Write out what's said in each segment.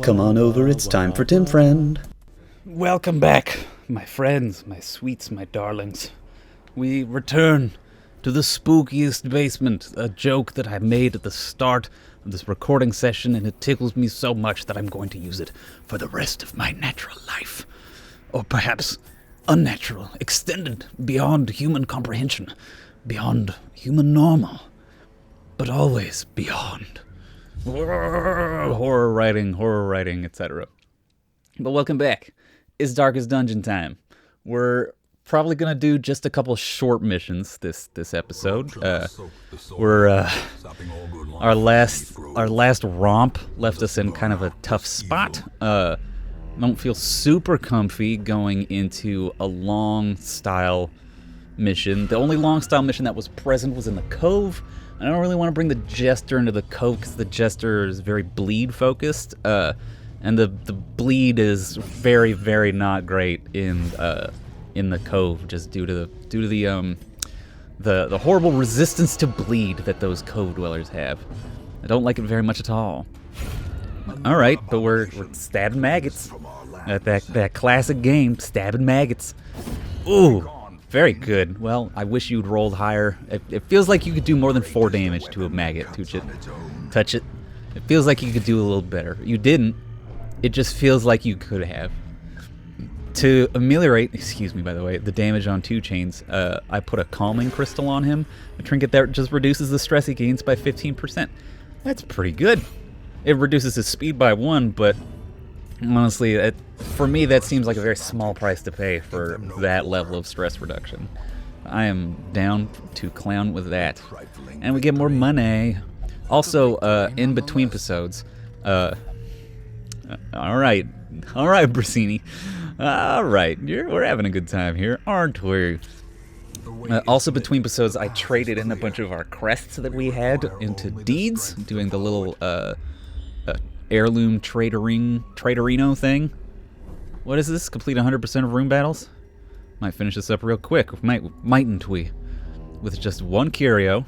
Come on over, it's time for Tim Friend. Welcome back, my friends, my sweets, my darlings. We return to the spookiest basement, a joke that I made at the start of this recording session, and it tickles me so much that I'm going to use it for the rest of my natural life. Or perhaps unnatural, extended beyond human comprehension, beyond human normal, but always beyond. Horror writing, etc. But welcome back. It's Darkest Dungeon time. We're probably gonna do just a couple short missions this episode. Our last romp left us in kind of a tough spot. Don't feel super comfy going into a long style mission. The only long style mission that was present was in the Cove. I don't really want to bring the Jester into the Cove because the Jester is very bleed focused, and the bleed is very, very not great in the Cove, just due to the horrible resistance to bleed that those Cove dwellers have. I don't like it very much at all. All right, but we're stabbing maggots at that classic game, stabbing maggots. Ooh. Very good. Well, I wish you'd rolled higher. It feels like you could do more than 4 damage to a maggot. Touch it. It feels like you could do a little better. You didn't. It just feels like you could have. To ameliorate, excuse me by the way, the damage on 2 chains, I put a calming crystal on him. A trinket that just reduces the stress he gains by 15%. That's pretty good. It reduces his speed by 1, but honestly, for me, that seems like a very small price to pay for that level of stress reduction. I am down to clown with that. And we get more money. Also, in between episodes, alright, Brasini. Alright, we're having a good time here, aren't we? Also, between episodes, I traded in a bunch of our crests that we had into deeds, doing the little, heirloom traderino thing. What is this? Complete 100% of room battles? Might finish this up real quick, mightn't we? With just 1 curio.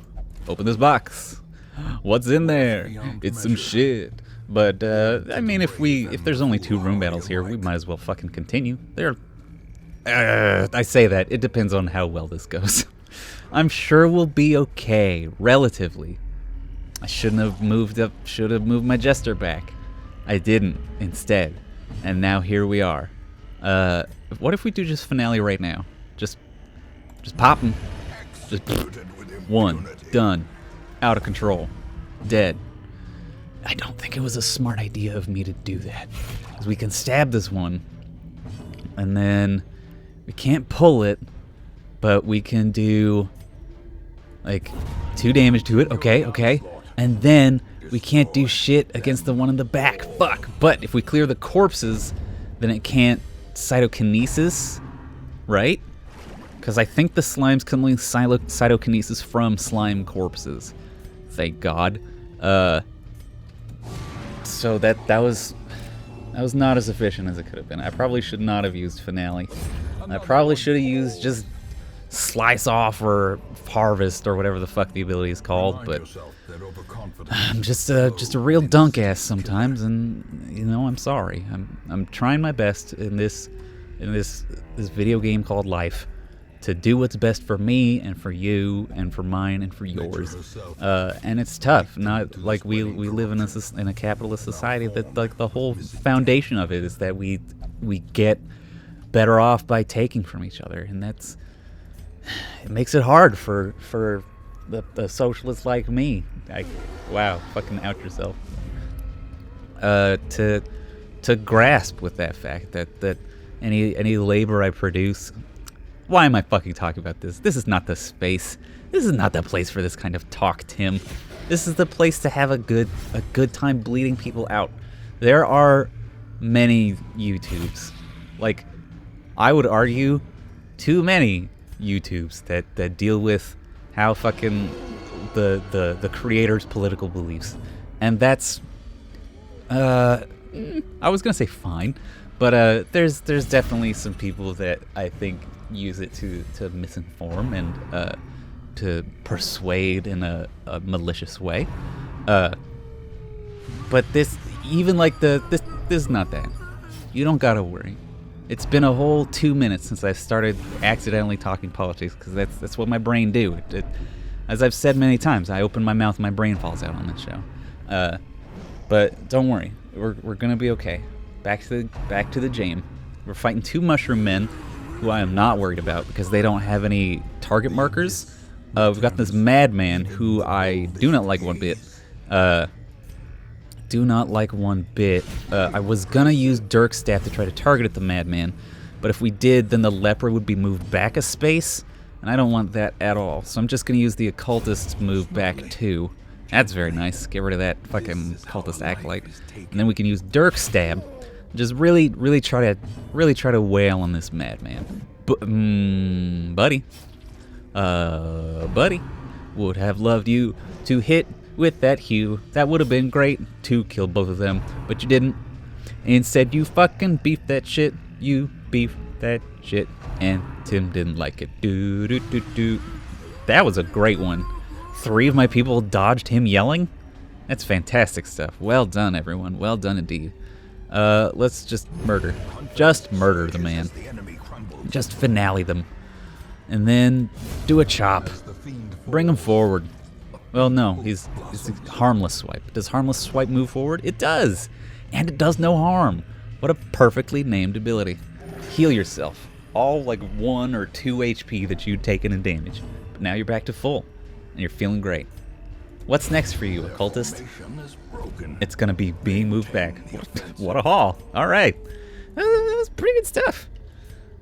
Open this box. What's in there? It's some shit. But I mean, if there's only 2 room battles here, we might as well fucking continue. I say that, it depends on how well this goes. I'm sure we'll be okay, relatively. I should have moved my Jester back. I didn't, instead. And now here we are. What if we do just finale right now? Just pop him. Just 1, done. Out of control. Dead. I don't think it was a smart idea of me to do that. Because we can stab this one. And then we can't pull it. But we can do like 2 damage to it. Okay. And then we can't do shit against the one in the back. Fuck. But if we clear the corpses, then it can't cytokinesis, right? Because I think the slimes can only cytokinesis from slime corpses. Thank God. So that was not as efficient as it could have been. I probably should not have used finale. I probably should have used just slice off or harvest or whatever the fuck the ability is called, but I'm just a real dunk ass sometimes, and I'm sorry. I'm trying my best in this video game called life to do what's best for me and for you and for mine and for yours. And it's tough. Not like we live in a capitalist society that like the whole foundation of it is that we get better off by taking from each other, and it makes it hard for the socialists like me. Wow, fucking out yourself. To grasp with that fact that any labor I produce. Why am I fucking talking about this? This is not the space. This is not the place for this kind of talk, Tim. This is the place to have a good time bleeding people out. There are many YouTubes. Like, I would argue too many YouTubes that deal with how fucking the creator's political beliefs. And that's I was gonna say fine, but there's definitely some people that I think use it to misinform and to persuade in a malicious way. But this, even like this is not that. You don't gotta worry. It's been a whole 2 minutes since I started accidentally talking politics, because that's what my brain do. As I've said many times, I open my mouth and my brain falls out on this show. But don't worry, we're gonna be okay. Back to the game. We're fighting 2 mushroom men, who I am not worried about because they don't have any target markers. We've got this madman who I do not like one bit. I was gonna use Dirk's staff to try to target at the madman, but if we did, then the leper would be moved back a space, and I don't want that at all. So I'm just gonna use the occultist move back too. That's very nice. Get rid of that fucking cultist acolyte, and then we can use Dirk's stab. Just really try to wail on this madman. Buddy, would have loved you to hit with that hue. That would have been great to kill both of them, but you didn't. Instead, you fucking beefed that shit. You beefed that shit, and Tim didn't like it. That was a great one. 3 of my people dodged him yelling. That's fantastic stuff. Well done, everyone. Well done indeed. Let's just murder. Just murder the man. Just finale them. And then do a chop. Bring him forward. Well, no, he's a harmless swipe. Does harmless swipe move forward? It does! And it does no harm. What a perfectly named ability. Heal yourself. All like 1 or 2 HP that you'd taken in damage. But now you're back to full. And you're feeling great. What's next for you, occultist? It's gonna be being moved back. What a haul. Alright. That was pretty good stuff.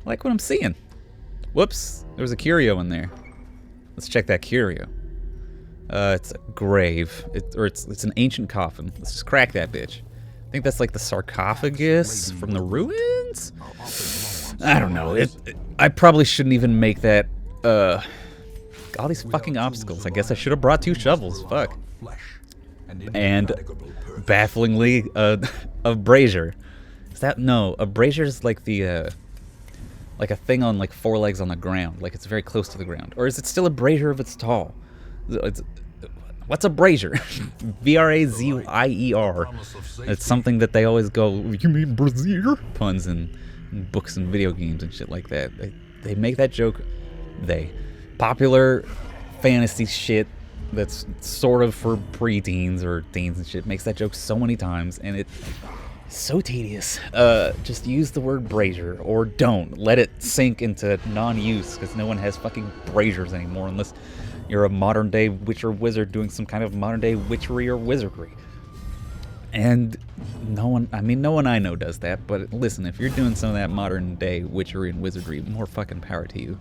I like what I'm seeing. Whoops. There was a curio in there. Let's check that curio. It's a grave. It's an ancient coffin. Let's just crack that bitch. I think that's like the sarcophagus from the ruins? I don't know. I probably shouldn't even make that, all these fucking obstacles. I guess I should have brought 2 shovels. Fuck. And, bafflingly, a brazier. Is that... No, a brazier's like the, like a thing on like 4 legs on the ground. Like it's very close to the ground. Or is it still a brazier if it's tall? What's a brazier? V-R-A-Z-I-E-R. It's something that they always go, you mean brazier? Puns in books and video games and shit like that. They make that joke. Popular fantasy shit that's sort of for preteens or teens and shit makes that joke so many times, and it's so tedious. Just use the word brazier, or don't. Let it sink into non-use, because no one has fucking braziers anymore unless you're a modern-day witch or wizard doing some kind of modern-day witchery or wizardry. And no one I know does that, but listen, if you're doing some of that modern-day witchery and wizardry, more fucking power to you.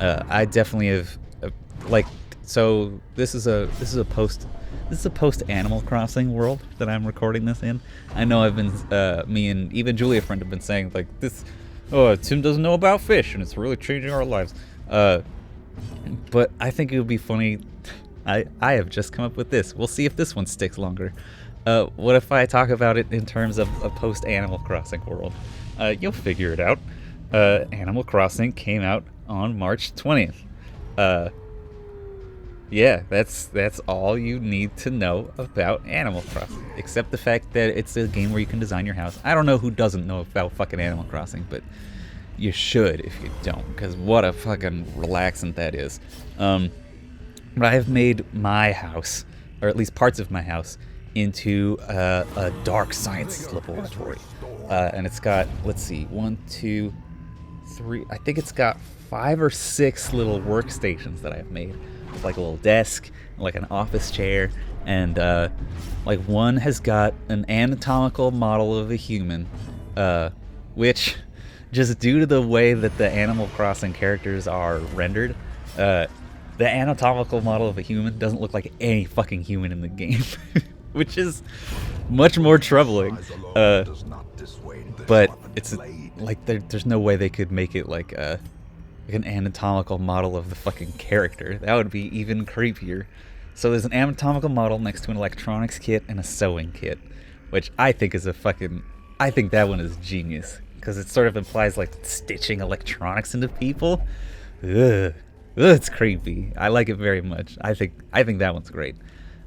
I definitely have, so this is a post Animal Crossing world that I'm recording this in. I know I've been, me and even Julia friend have been saying like this, Tim doesn't know about fish and it's really changing our lives. But I think it would be funny. I have just come up with this. We'll see if this one sticks longer. What if I talk about it in terms of a post-Animal Crossing world? You'll figure it out. Animal Crossing came out on March 20th. Yeah, that's all you need to know about Animal Crossing, except the fact that it's a game where you can design your house. I don't know who doesn't know about fucking Animal Crossing, but you should if you don't, because what a fucking relaxant that is. But I have made my house, or at least parts of my house, into a dark science laboratory. And it's got, let's see, 1, 2, 3, I think it's got 5 or 6 little workstations that I've made. With like a little desk, like an office chair, and like one has got an anatomical model of a human, which, just due to the way that the Animal Crossing characters are rendered, the anatomical model of a human doesn't look like any fucking human in the game, which is much more troubling. But it's like there's no way they could make it like an anatomical model of the fucking character. That would be even creepier. So there's an anatomical model next to an electronics kit and a sewing kit, which I think is I think that one is genius, because it sort of implies like stitching electronics into people. Ugh, it's creepy. I like it very much. I think that one's great.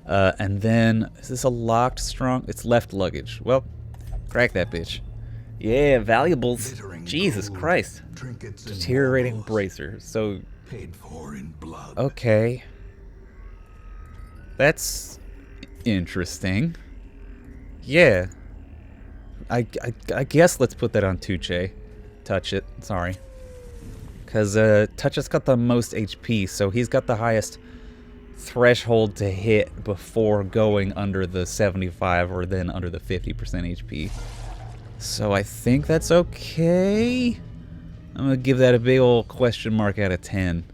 And then, is this a locked strong? It's left luggage. Well, crack that bitch. Yeah, valuables. Jesus Christ. Deteriorating bracer. So, paid for in blood. okay. That's interesting. Yeah. I guess let's put that on Tuche. Touch it. Sorry. Because Touch has got the most HP, so he's got the highest threshold to hit before going under the 75 or then under the 50% HP. So I think that's okay. I'm gonna give that a big old question mark out of 10.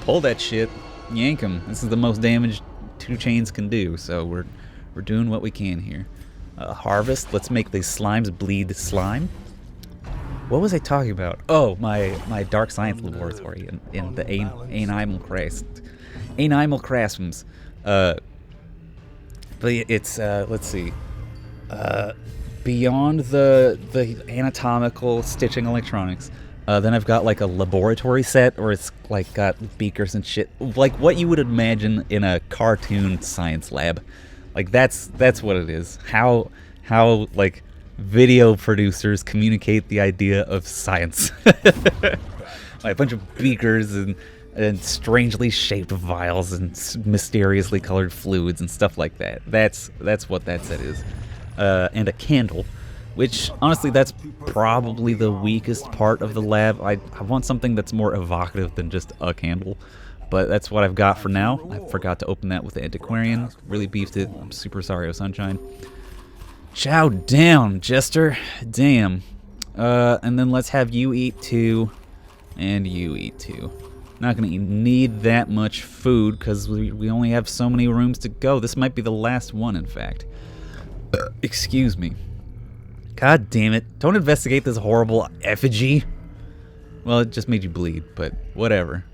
Pull that shit. Yank him. This is the most damage 2 chains can do, so we're doing what we can here. Harvest. Let's make these slimes bleed slime. What was I talking about? Oh, my dark science laboratory in the animal craftsms. But it's let's see. Beyond the anatomical stitching electronics, then I've got like a laboratory set, or it's like got beakers and shit, like what you would imagine in a cartoon science lab. Like that's what it is. How like video producers communicate the idea of science. Like a bunch of beakers and strangely shaped vials and mysteriously colored fluids and stuff like that. That's what that set is. And a candle, which honestly that's probably the weakest part of the lab. I want something that's more evocative than just a candle, but that's what I've got for now. I forgot to open that with the antiquarian. Really beefed it. I'm super sorry, oh sunshine. Chow down, Jester. Damn. And then let's have you eat 2, and you eat 2. Not gonna need that much food because we only have so many rooms to go. This might be the last one, in fact. Excuse me. God damn it. Don't investigate this horrible effigy. Well, it just made you bleed, but whatever.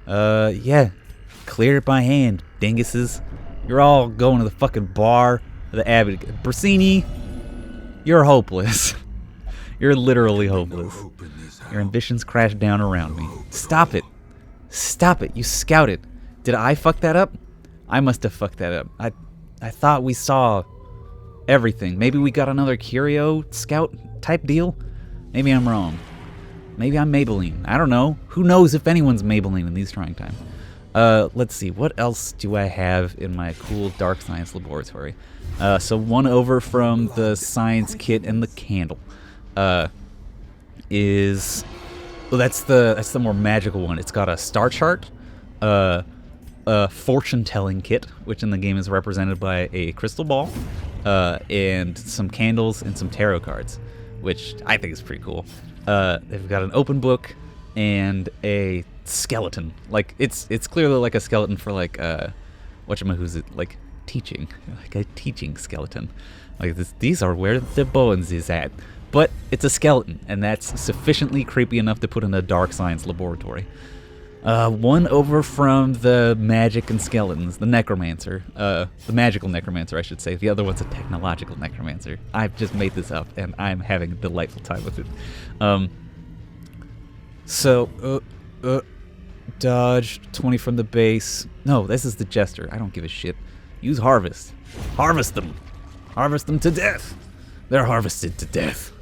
Yeah. Clear it by hand, dinguses. You're all going to the fucking bar. The Abbott. Brasini, you're hopeless. You're literally hopeless. Your ambitions crash down around me. Stop it. Stop it. You scouted. Did I fuck that up? I must have fucked that up. I thought we saw everything. Maybe we got another curio scout type deal? Maybe I'm wrong. Maybe I'm Maybelline. I don't know. Who knows if anyone's Maybelline in these trying times? Let's see. What else do I have in my cool dark science laboratory? So one over from the science kit and the candle is... Well, that's the more magical one. It's got a star chart, a fortune-telling kit, which in the game is represented by a crystal ball, and some candles and some tarot cards, which I think is pretty cool. They've got an open book and a skeleton. Like it's clearly like a skeleton for like what's it like teaching, like a teaching skeleton. Like these are where the bones is at. But it's a skeleton, and that's sufficiently creepy enough to put in a dark science laboratory. One over from the magic and skeletons, the necromancer. The magical necromancer, I should say. The other one's a technological necromancer. I've just made this up, and I'm having a delightful time with it. Dodge, 20 from the base. No, this is the jester. I don't give a shit. Use harvest. Harvest them. Harvest them to death. They're harvested to death.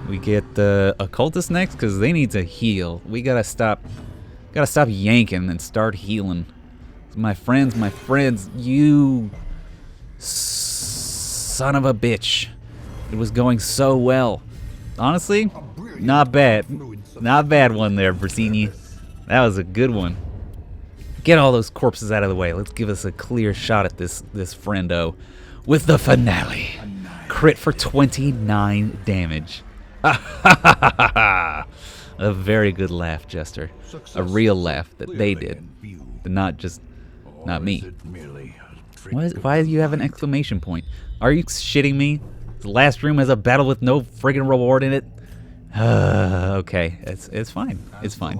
We get the occultist next because they need to heal. We gotta stop yanking and start healing. My friends, you son of a bitch. It was going so well. Honestly, not bad. Not a bad one there, Brasini. That was a good one. Get all those corpses out of the way. Let's give us a clear shot at this friendo with the finale. Crit for 29 damage. A very good laugh, Jester. A real laugh that they did. Not me. Why do you have an exclamation point? Are you shitting me? The last room has a battle with no friggin' reward in it? Okay, it's fine. It's fine.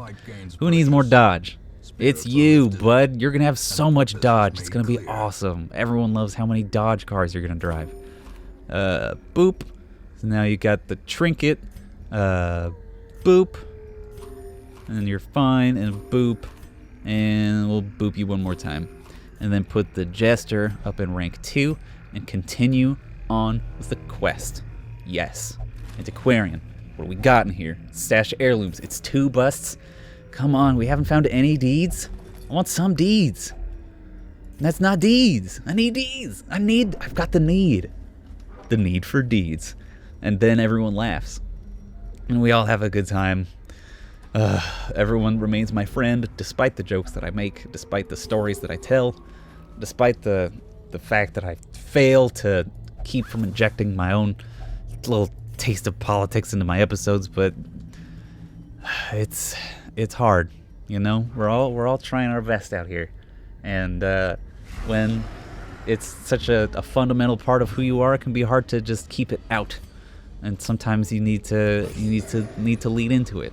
Who needs more dodge? It's you, bud. You're gonna have so much dodge. It's gonna be awesome. Everyone loves how many dodge cars you're gonna drive. Boop. So now you got the trinket. Boop. And you're fine. And boop. And we'll boop you one more time. and then put the Jester up in rank 2 and continue on with the quest. Yes. Antiquarian. What do we got in here? Stash heirlooms. It's 2 busts. Come on, we haven't found any deeds. I want some deeds. And that's not deeds. I need deeds. I've got the need. The need for deeds. And then everyone laughs. And we all have a good time. Everyone remains my friend, despite the jokes that I make, despite the stories that I tell, despite the fact that I fail to keep from injecting my own little taste of politics into my episodes. But it's hard, you know. We're all trying our best out here, and when it's such a fundamental part of who you are, it can be hard to just keep it out. And sometimes you need to lean into it.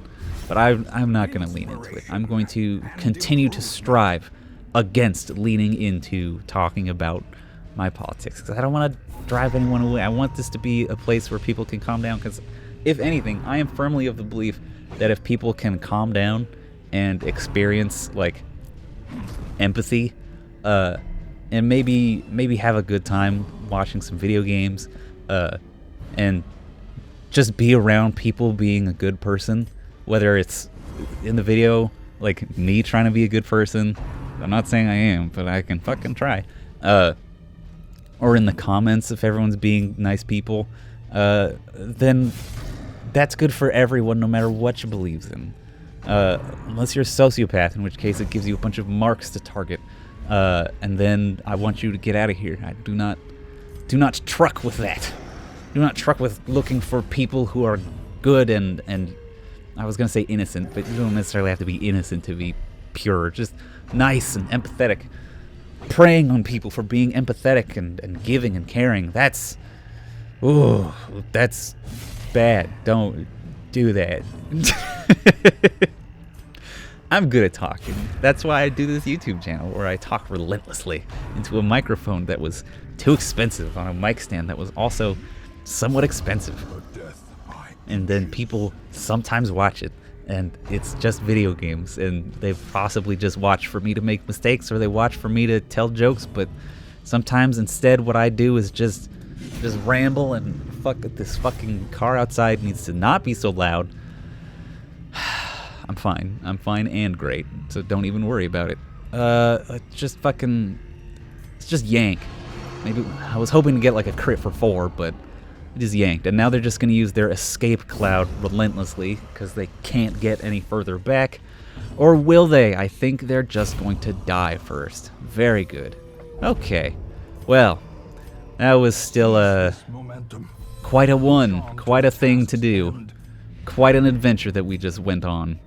But I'm not going to lean into it. I'm going to continue to strive against leaning into talking about my politics, because I don't want to drive anyone away. I want this to be a place where people can calm down, because if anything, I am firmly of the belief that if people can calm down and experience like empathy, and maybe have a good time watching some video games, and just be around people being a good person, whether it's in the video, like me trying to be a good person. I'm not saying I am, but I can fucking try. Or in the comments, if everyone's being nice people, then that's good for everyone, no matter what you believes in. Unless you're a sociopath, in which case it gives you a bunch of marks to target. And then I want you to get out of here. I do not truck with that. Do not truck with looking for people who are good and I was going to say innocent, but you don't necessarily have to be innocent to be pure. Just nice and empathetic. Preying on people for being empathetic and giving and caring. That's bad. Don't do that. I'm good at talking. That's why I do this YouTube channel, where I talk relentlessly into a microphone that was too expensive on a mic stand that was also somewhat expensive. And then people sometimes watch it, and it's just video games, and they've possibly just watched for me to make mistakes, or they watch for me to tell jokes, but sometimes instead what I do is just ramble and fuck, this fucking car outside needs to not be so loud. I'm fine and great, so don't even worry about it. It's just yank. Maybe I was hoping to get like a crit for 4, but it is yanked, and now they're just going to use their escape cloud relentlessly because they can't get any further back. Or will they? I think they're just going to die first. Very good. Okay. Well, that was still quite a thing to do. Quite an adventure that we just went on.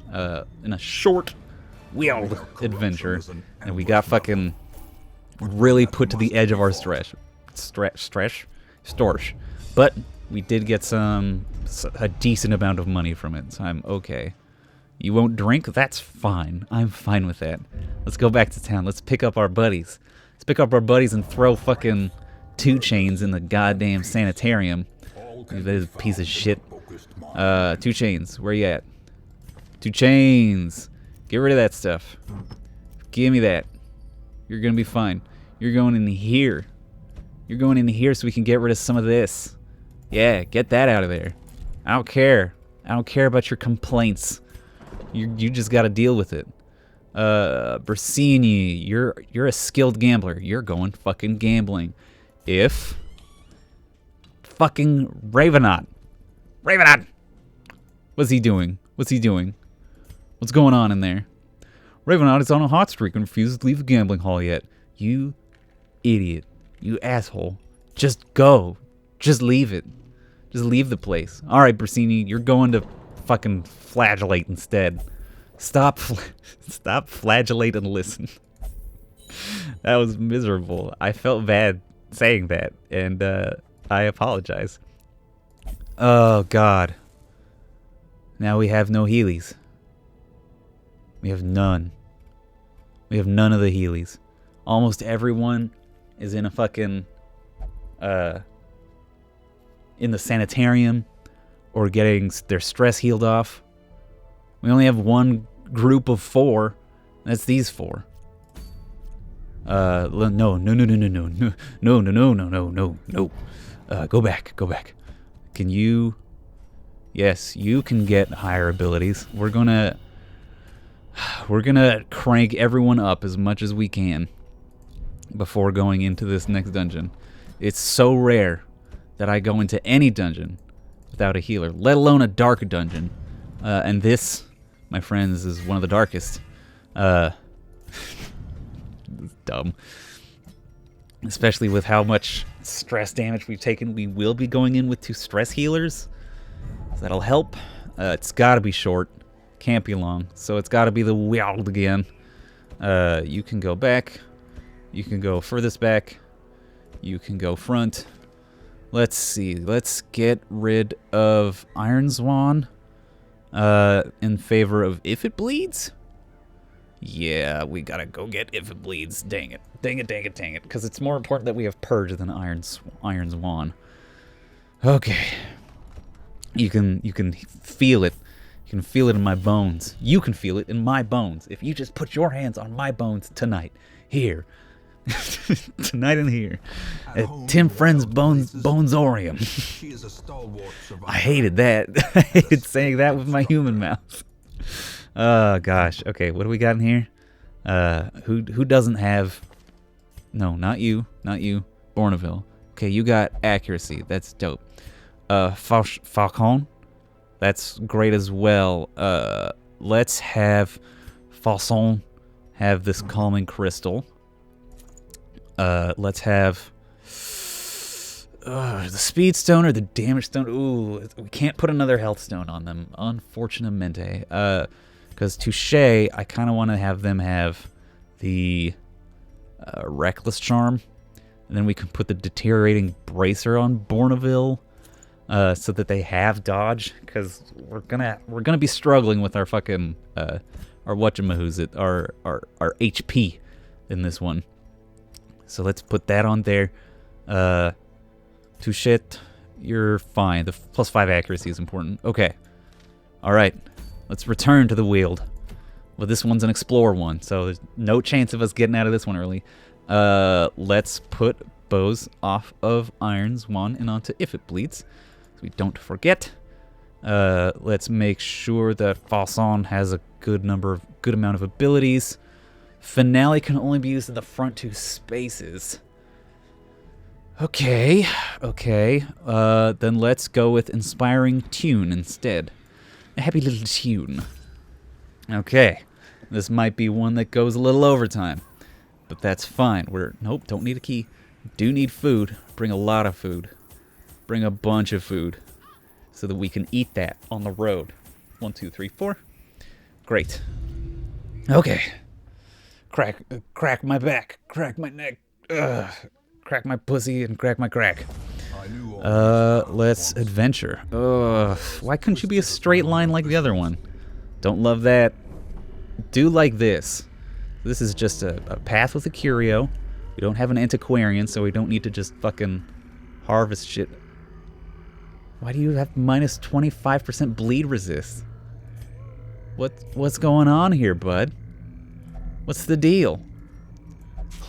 In a short, wild adventure. And we got fucking really put to the edge of our storch. But we did get a decent amount of money from it, so I'm okay. You won't drink? That's fine. I'm fine with that. Let's go back to town. Let's pick up our buddies. Let's pick up our buddies and throw fucking 2 Chains in the goddamn sanitarium. That is a piece of shit. 2 Chains, where you at? 2 Chains. Get rid of that stuff. Give me that. You're gonna be fine. You're going in here. You're going in here so we can get rid of some of this. Yeah, get that out of there. I don't care. I don't care about your complaints. You just gotta deal with it. Bersini, you're a skilled gambler. You're going fucking gambling. If fucking Ravenot. What's he doing? What's going on in there? Ravenot is on a hot streak and refuses to leave the gambling hall yet. You idiot. You asshole. Just go. Just leave it. Just leave the place. Alright, Bersini, you're going to fucking flagellate instead. Stop flagellate and listen. That was miserable. I felt bad saying that, and I apologize. Oh, God. Now we have no Heelys. We have none. We have none of the Heelys. Almost everyone is in a fucking, in the sanitarium or getting their stress healed off. We only have one group of 4. That's these 4. No, no, no, no, no, no, no, no, no, no, no, no, no, no. Go back, go back. Can you? Yes, you can get higher abilities. We're gonna crank everyone up as much as we can before going into this next dungeon. It's so rare that I go into any dungeon without a healer, let alone a dark dungeon. And this, my friends, is one of the darkest. Dumb. Especially with how much stress damage we've taken. We will be going in with 2 stress healers. So that'll help. It's gotta be short. Can't be long. So it's gotta be the wild again. You can go back. You can go furthest back. You can go front. Let's see. Let's get rid of Iron Swan in favor of If It Bleeds. Yeah, we gotta go get If It Bleeds. Dang it. Dang it, dang it, dang it. Because it's more important that we have Purge than Iron Swan. Okay. You can feel it. You can feel it in my bones. You can feel it in my bones. If you just put your hands on my bones tonight. Here. Tonight and here. At Tim Friend's Bonesorium. She is a stalwart survivor. I hated that. I hated saying that with my human mouth. Oh gosh. Okay, what do we got in here? Who doesn't have? No, not you. Not you. Bourneville. Okay, you got accuracy. That's dope. Falcon. That's great as well. Let's have Falcon have this calming crystal. Let's have the speed stone or the damage stone. Ooh, we can't put another health stone on them. Unfortunatamente. Because Touche, I kind of want to have them have the reckless charm, and then we can put the deteriorating bracer on Bourneville, so that they have dodge. Because we're gonna be struggling with our fucking our whatchamahoozit, our HP in this one. So let's put that on there. Touche, you're fine. The +5 accuracy is important. Okay. All right. Let's return to the Weald. Well, this one's an Explorer one, so there's no chance of us getting out of this one early. Let's put bows off of Iron Swan and onto If It Bleeds, so we don't forget. Let's make sure that Falcon has a good amount of abilities. Finale can only be used in the front 2 spaces. Okay. Then let's go with Inspiring Tune instead. A happy little tune. Okay. This might be one that goes a little overtime, but that's fine. Nope, don't need a key. Do need food. Bring a lot of food. Bring a bunch of food so that we can eat that on the road. 1, 2, 3, 4. Great. Okay. Crack my back. Crack my neck. Crack my pussy and crack my crack. Let's adventure. Why couldn't you be a straight line like the other one? Don't love that. Do like this. This is just a path with a curio. We don't have an antiquarian, so we don't need to just fucking harvest shit. Why do you have minus 25% bleed resist? What's going on here, bud? What's the deal?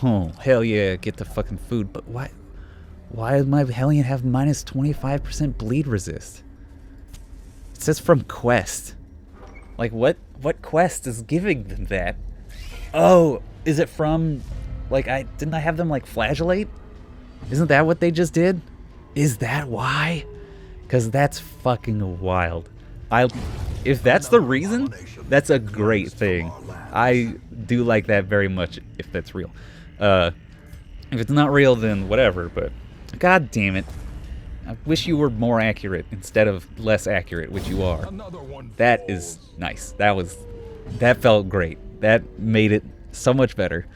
Oh, hell yeah, get the fucking food. But why does my Hellion have minus 25% bleed resist? It says from quest. Like, what quest is giving them that? Oh, is it from, like, didn't I have them, like, flagellate? Isn't that what they just did? Is that why? Because that's fucking wild. If that's the reason, that's a great thing. I do like that very much, if that's real. If it's not real, then whatever, but god damn it. I wish you were more accurate instead of less accurate, which you are. That is nice. That felt great. That made it so much better.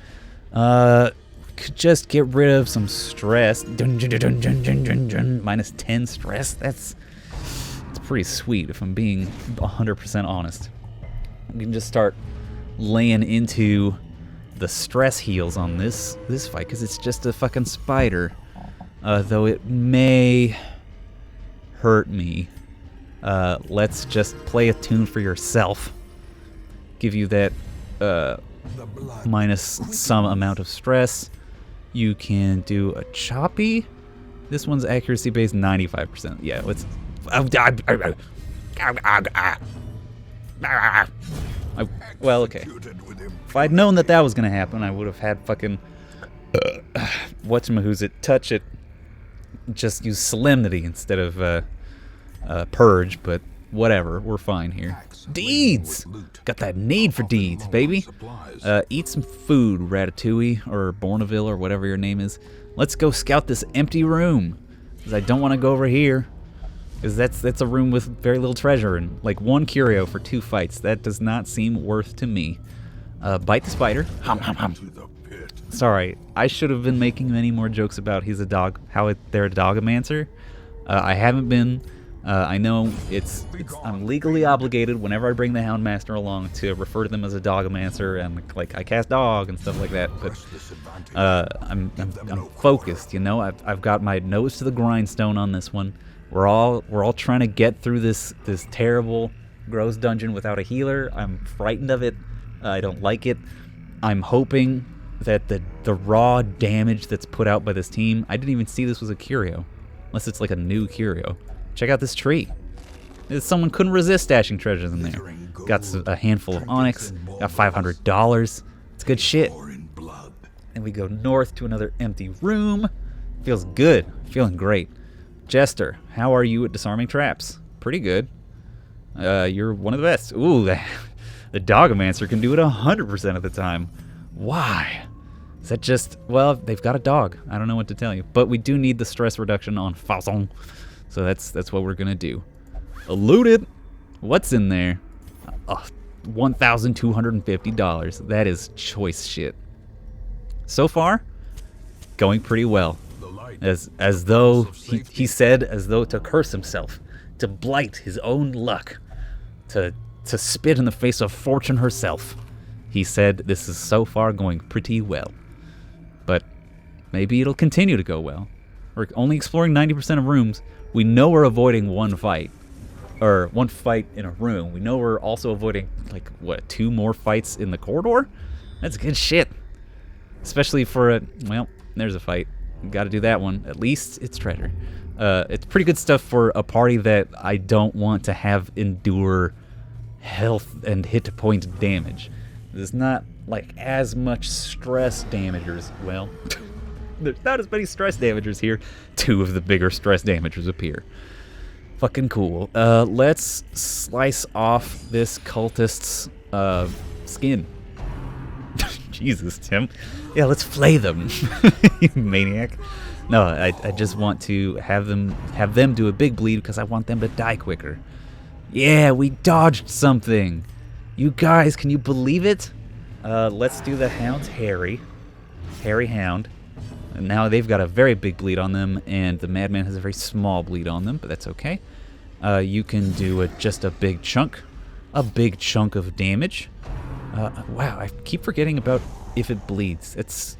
Could just get rid of some stress. Minus 10 stress. That's pretty sweet if I'm being 100% honest. We can just start laying into the stress heals on this fight, because it's just a fucking spider. Though it may hurt me. Let's just play a tune for yourself. Give you that The blood. minus some amount of stress. You can do a choppy. This one's accuracy based 95%. Yeah, let's. Well, okay. Executed with him. If I'd known that that was gonna happen, I would have had fucking whatchamahoosit touch it. Just use solemnity instead of purge, but whatever, we're fine here. Deeds! Got that need for deeds, baby. Eat some food, Ratatouille, or Bourneville, or whatever your name is. Let's go scout this empty room, because I don't want to go over here, because that's a room with very little treasure, and like 1 curio for 2 fights. That does not seem worth to me. Bite the spider. Hum, hum, hum. To the pit. Sorry, I should have been making many more jokes about he's a dog, they're a dogomancer. I haven't been. I know I'm legally obligated whenever I bring the Houndmaster along to refer to them as a dogomancer, and like I cast dog and stuff like that. But Press disadvantage. I'm focused, you know. I've got my nose to the grindstone on this one. We're all trying to get through this terrible gross dungeon without a healer. I'm frightened of it. I don't like it. I'm hoping that the raw damage that's put out by this team. I didn't even see this was a curio, unless it's like a new curio. Check out this tree. Someone couldn't resist stashing treasures in there. Got a handful of onyx. Got $500. It's good shit. Or in blood. And we go north to another empty room. Feels good. Feeling great. Jester, how are you at disarming traps? Pretty good. You're one of the best. Ooh, the Dogomancer can do it 100% of the time. Why? Is that just... Well, they've got a dog. I don't know what to tell you. But we do need the stress reduction on Faison. So that's what we're going to do. Eluded. What's in there? $1,250. That is choice shit. So far, going pretty well. The light. As though he said, as though to curse himself, to blight his own luck, to spit in the face of fortune herself. He said this is so far going pretty well. But maybe it'll continue to go well. We're only exploring 90% of rooms. We know we're avoiding 1 fight. Or 1 fight in a room. We know we're also avoiding, like, what, 2 more fights in the corridor? That's good shit. Especially for a... Well, there's a fight. Gotta do that one. At least it's treasure. It's pretty good stuff for a party that I don't want to have endure health and hit point damage. There's not, like, as much stress damagers. Well... There's not as many stress damagers here. 2 of the bigger stress damagers appear. Fucking cool. Let's slice off this cultist's skin. Jesus, Tim. Yeah, let's flay them. You maniac. No, I just want to have them do a big bleed because I want them to die quicker. Yeah, we dodged something. You guys, can you believe it? Let's do the hound's Harry Hound. And now they've got a very big bleed on them, and the Madman has a very small bleed on them, but that's okay. You can do just a big chunk of damage. Wow, I keep forgetting about if it bleeds. It's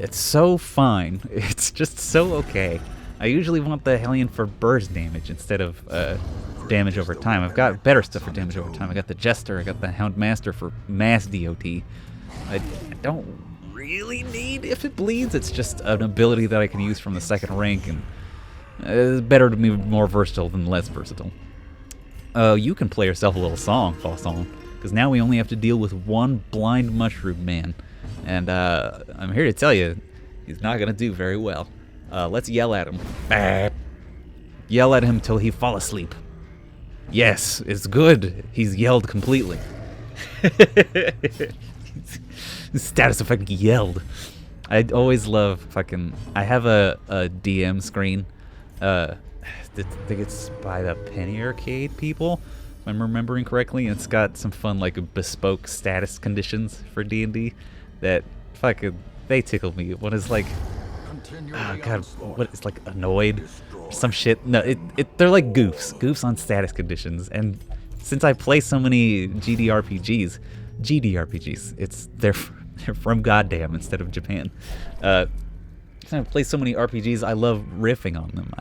so fine. It's just so okay. I usually want the Hellion for burst damage instead of damage over time. I've got better stuff for damage over time. I got the Jester, I got the Houndmaster for mass DOT. I don't really need if it bleeds. It's just an ability that I can use from the 2nd rank, and it's better to be more versatile than less versatile. You can play yourself a little song, Faison, because now we only have to deal with 1 blind mushroom man, and I'm here to tell you, he's not gonna do very well. Let's yell at him. Yell at him till he fall asleep. Yes, it's good. He's yelled completely. Status effect yelled. I always love fucking... I have a DM screen. I think it's by the Penny Arcade people, if I'm remembering correctly. And it's got some fun, like, bespoke status conditions for D&D that fucking... They tickle me. One is like... Oh god, what is like annoyed? Or some shit. No, they're like goofs on status conditions. And since I play so many GDRPGs, they're from goddamn instead of Japan. Since I play so many RPGs, I love riffing on them.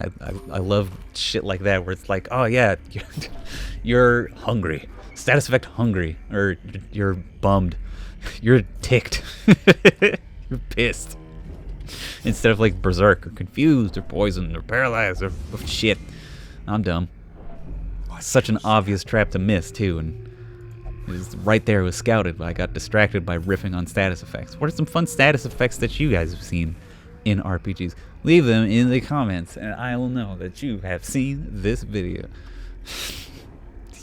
I love shit like that where it's like, oh yeah, you're hungry. Status effect hungry, or you're bummed. You're ticked. You're pissed. Instead of like berserk or confused or poisoned or paralyzed or shit. I'm dumb. Such an obvious trap to miss too, and it was right there. It was scouted, but I got distracted by riffing on status effects. What are some fun status effects that you guys have seen in RPGs? Leave them in the comments, and I will know that you have seen this video.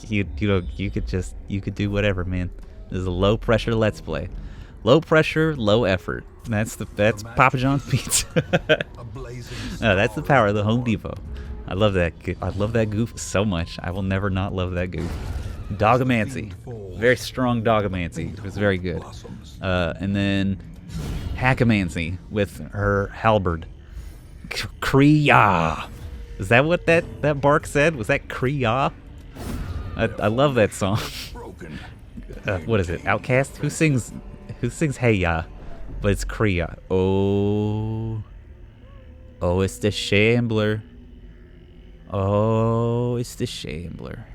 You could do whatever, man. This is a low pressure let's play. Low pressure, low effort. That's Papa John's Pizza. That's the power of the Home Depot. I love that. I love that goof so much. I will never not love that goof. Dogomancy, very strong Dogomancy. It was very good. And then Hackamancy with her halberd. Kriya. Is that what that bark said? Was that Kriya? I love that song. What is it? Outcast? Who sings Hey Ya? But it's Kriya. Oh, it's the Shambler. Oh, it's the Shambler.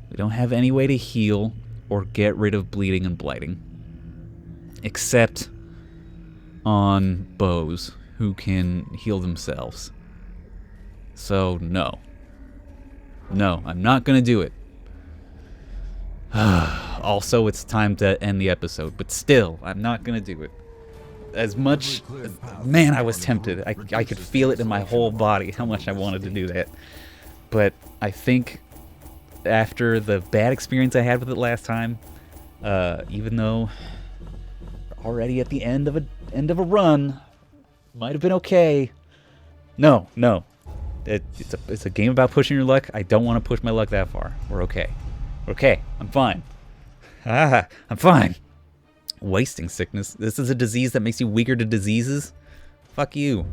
We don't have any way to heal or get rid of bleeding and blighting. Except on bows who can heal themselves. So, no. No, I'm not gonna do it. Also, it's time to end the episode, but still, I'm not gonna do it. As much... Man, I was tempted. I could feel it in my whole body how much I wanted to do that. But I think after the bad experience I had with it last time, even though already at the end of a run, might have been okay. No. It's a game about pushing your luck. I don't want to push my luck that far. We're okay. Okay, I'm fine. I'm fine. Wasting sickness. This is a disease that makes you weaker to diseases? Fuck you.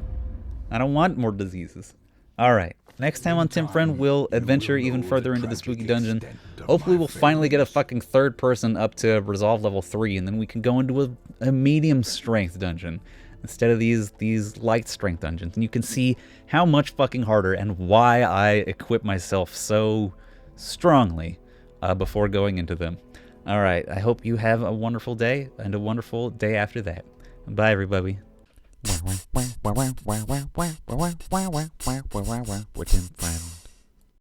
I don't want more diseases. Alright, next time on Tim Friend, we'll adventure even further into the spooky dungeon. Hopefully we'll finally get a fucking third person up to resolve level 3, and then we can go into a medium strength dungeon instead of these light strength dungeons. And you can see how much fucking harder and why I equip myself so strongly before going into them. Alright, I hope you have a wonderful day, and a wonderful day after that. Bye, everybody. With Tim Friend.